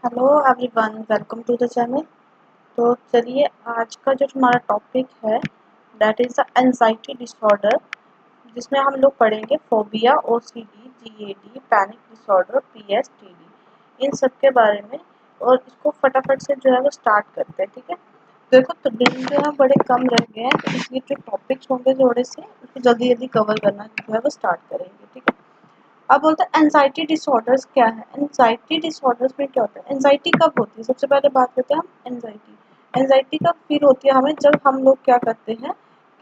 Hello everyone, welcome to the channel. तो चलिए, आज का जो हमारा टॉपिक है that is the anxiety disorder, जिसमें हम लोग पढ़ेंगे phobia, OCD, GAD, panic disorder, PSTD, इन सब के बारे में। और इसको फटाफट से जो है वो स्टार्ट करते हैं, ठीक है। देखो, तो दिन जो है बड़े कम रह गए हैं, तो इसलिए जो टॉपिक्स होंगे थोड़े से उसको जल्दी जल्दी कवर करना जो है वो स्टार्ट करेंगे, ठीक है। अब बोलते हैं एंजाइटी डिसऑर्डर्स क्या है। एंजाइटी डिसऑर्डर्स में क्या होता है, एंजाइटी कब होती है, सबसे पहले बात करते हैं हम एंजाइटी। एंजाइटी कब फील होती है हमें, जब हम लोग क्या करते हैं,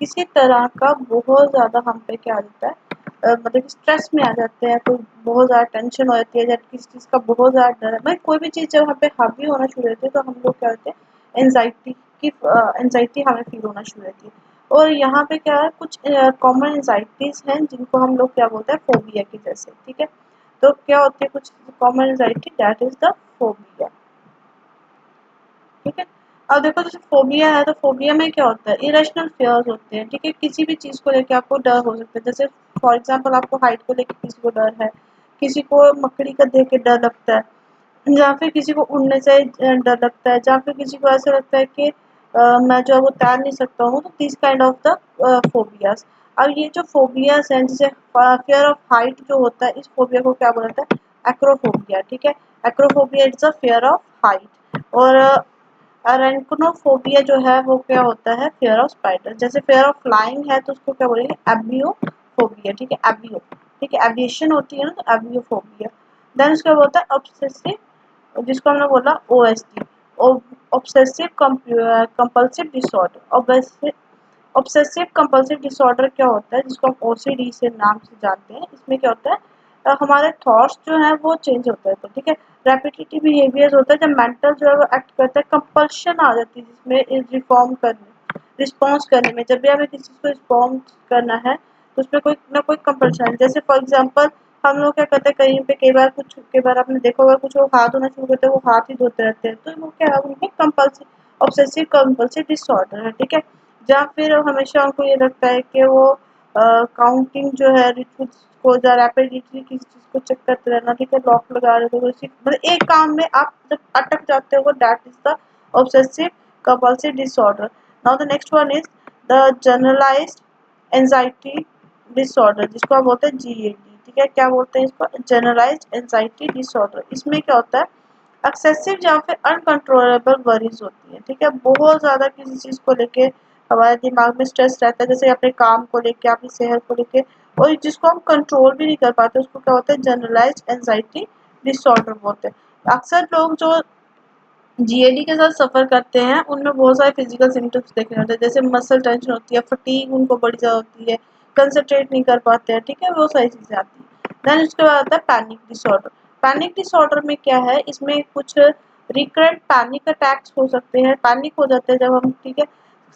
किसी तरह का बहुत ज़्यादा हम पे क्या आ जाता है, मतलब स्ट्रेस में आ जाते हैं, कोई बहुत ज़्यादा टेंशन हो जाती है या किसी चीज़ का बहुत ज़्यादा डर है, मतलब कोई भी चीज़ जब हम पे हावी होना शुरू होती है तो हम लोग क्या होते हैं, एंजाइटी की एंजाइटी हमें फील होना शुरू होती है। और यहाँ पे क्या है, कुछ कॉमन एंजाइटीज हैं जिनको हम लोग क्या बोलते हैं, फोबिया की जैसे, ठीक है। तो क्या होती है कुछ common anxiety, that is the phobia, ठीक है। अब देखो, जैसे फोबिया है तो फोबिया में क्या होता है, इरेशनल फियर्स होते हैं, ठीक है। किसी भी चीज़ को लेकर आपको डर हो सकता है, जैसे फॉर एग्जाम्पल आपको हाइट को लेकर किसी को डर है, किसी को मकड़ी का देख के डर लगता है, या फिर किसी को उड़ने से डर लगता है, या फिर किसी को ऐसा लगता है कि मैं जो है वो तैर नहीं सकता हूँ, तो this kind of the phobias. अब ये जो फोबियाज हैं, जैसे फियर ऑफ हाइट जो होता है, इस फोबिया को क्या बोला जाता है, एक्रोफोबिया, ठीक है। Acrophobia it's a fear of height. और अरेंकनोफोबिया जो है वो क्या होता है, फियर ऑफ स्पाइडर। जैसे फियर ऑफ फ्लाइंग है तो उसको क्या बोलेंगे, एबियोफोबिया, ठीक है। एबियो, ठीक है, एविएशन होती है ना, तो एबियोफोबिया। देन उसका होता है ऑब्सेसिव, जिसको हमने बोला OSD, obsessive compulsive disorder. Obsessive compulsive disorder क्या होता है, जिसको हम ओसीडी से नाम से जानते हैं। इसमें क्या होता है, हमारे थॉट्स जो हैं वो चेंज होते हैं, तो ठीक है। रेपिटेटिव बिहेवियर होता है, जब मेंटल जो है वो एक्ट करता है, कंपल्शन आ जाती है जिसमें रिफॉर्म करने, रिस्पॉन्स करने में। जब भी हमें किसी चीज़ को रिस्पॉन्स करना है तो उसमें कोई ना कोई कंपल्शन है। जैसे फॉर एग्जांपल हम लोग क्या करते हैं, कहीं पे कई बार आपने देखा होगा, कुछ लोग हाथ धोना शुरू करते हैं, वो हाथ ही धोते रहते हैं, तो वो क्या है, उनमें कंपल्सिव ऑब्सेसिव कंपल्सिव डिसऑर्डर है, ठीक है। या फिर हमेशा उनको ये लगता है कि वो काउंटिंग जो है रिचुअल्स को या रैपिडली किसी चीज़ को चेक करते रहना, ठीक है। लॉक लगा रहे हो तो मतलब एक काम में आप जब अटक जाते हो, that is the obsessive compulsive disorder. Now the next one is the generalised anxiety disorder, जिसको हम बोलते हैं जीएडी, ठीक है। क्या बोलते हैं इसको, जनरलाइज्ड एंजाइटी डिसऑर्डर। इसमें क्या होता है, एक्सेसिव या फिर अनकंट्रोलेबल वरीज होती है, ठीक है। बहुत ज़्यादा किसी चीज़ को लेके हमारे दिमाग में स्ट्रेस रहता है, जैसे अपने काम को लेके, अपनी सेहत को लेके, और जिसको हम कंट्रोल भी नहीं कर पाते, उसको क्या होता है, जनरलाइज्ड एंजाइटी डिसऑर्डर बोलते हैं। अक्सर लोग जो जीएडी के साथ सफ़र करते हैं उनमें बहुत सारे फिजिकल सिम्टम्स देखने होते हैं, जैसे मसल टेंशन होती है, फटीग उनको बड़ी ज़्यादा होती है, कंसंट्रेट नहीं कर पाते हैं, ठीक है, वो सारी चीज़ें आती हैं। देन उसके बाद आता है पैनिक डिसऑर्डर। पैनिक डिसऑर्डर में क्या है, इसमें कुछ रिकरेंट पैनिक अटैक्स हो सकते हैं, पैनिक हो जाते हैं जब हम, ठीक है।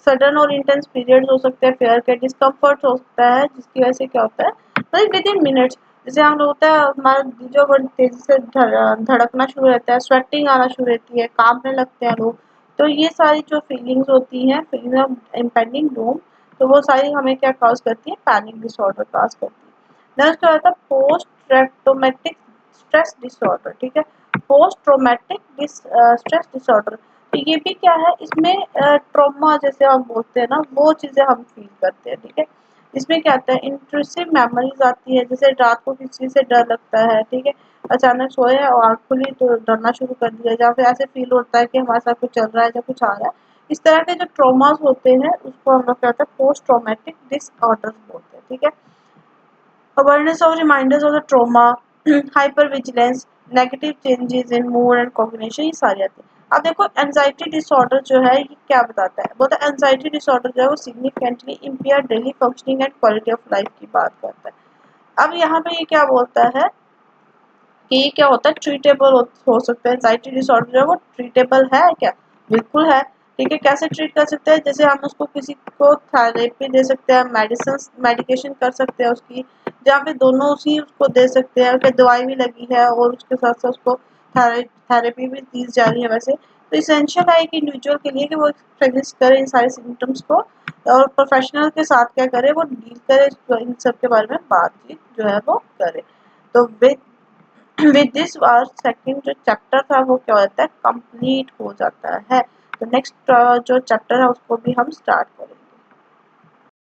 सडन और इंटेंस पीरियड्स हो सकते हैं, फेयर के डिस्कम्फर्ट हो सकता है, जिसकी वजह से क्या होता है, मतलब विद इन मिनट्स, जैसे हम लोग होता है हमारा दिल जो बड़ी तेजी से धड़कना शुरू रहता है, स्वेटिंग आना शुरू रहती है, कांपने लगते हैं लोग। तो ये सारी जो फीलिंग्स होती हैं, फीलिंग ऑफ इम्पेंडिंग डूम, तो वो सारी हमें क्या कॉज करती है, पैनिक डिसऑर्डर कॉज करती है। नेक्स्ट क्या होता है, पोस्ट ट्रैक्टोमेटिक स्ट्रेस डिसऑर्डर, ठीक है। पोस्ट ट्रोमेटिक स्ट्रेस डिसऑर्डर, तो ये भी क्या है, इसमें ट्रॉमा जैसे हम बोलते हैं ना, वो चीज़ें हम फील करते हैं, ठीक है। इसमें क्या आता है, इंट्रूसिव मेमोरीज आती है, जैसे रात को किसी चीज़ से डर लगता है, ठीक है। अचानक सोए और आँख खुली तो डरना शुरू कर दिया, या फिर ऐसे फील होता है कि हमारे साथ कुछ चल रहा है या कुछ आ रहा है। इस तरह के जो ट्रॉमास होते हैं उसको हम लोग क्या होता है, पोस्ट ट्रॉमेटिक डिसऑर्डर बोलते हैं, ठीक है। Awareness of reminders of the trauma, hypervigilance, negative changes in mood and cognition, ये सारी आती है। अब देखो, एंजाइटी डिसऑर्डर जो है ये क्या बताता है, बोलता है एंजाइटी डिसऑर्डर जो है वो significantly empire daily functioning and quality of life की बात करता है। अब यहाँ पे ये क्या बोलता है कि ये क्या होता है, ट्रीटेबल हो सकता है, एंजाइटी डिसऑर्डर जो है वो ट्रीटेबल है क्या, बिल्कुल है, ठीक है। कैसे ट्रीट कर सकते हैं, जैसे हम उसको किसी को थेरेपी दे सकते हैं, मेडिसिन मेडिकेशन कर सकते हैं उसकी, या फिर दोनों उसी उसको दे सकते हैं कि दवाई भी लगी है और उसके साथ साथ उसको थेरेपी भी दी जा रही है वैसे। तो इसेंशियल है कि इंडिविजुअल के लिए कि वो एक्सपीरियंस करे इन सारे सिम्टम्स को, और प्रोफेशनल के साथ क्या करे, वो डील करे, इन सब के बारे में बातचीत जो है वो करे। तो विद दिस आवर सेकंड जो चैप्टर था वो क्या होता है, कंप्लीट हो जाता है। तो नेक्स्ट जो चैप्टर है उसको भी हम स्टार्ट करेंगे।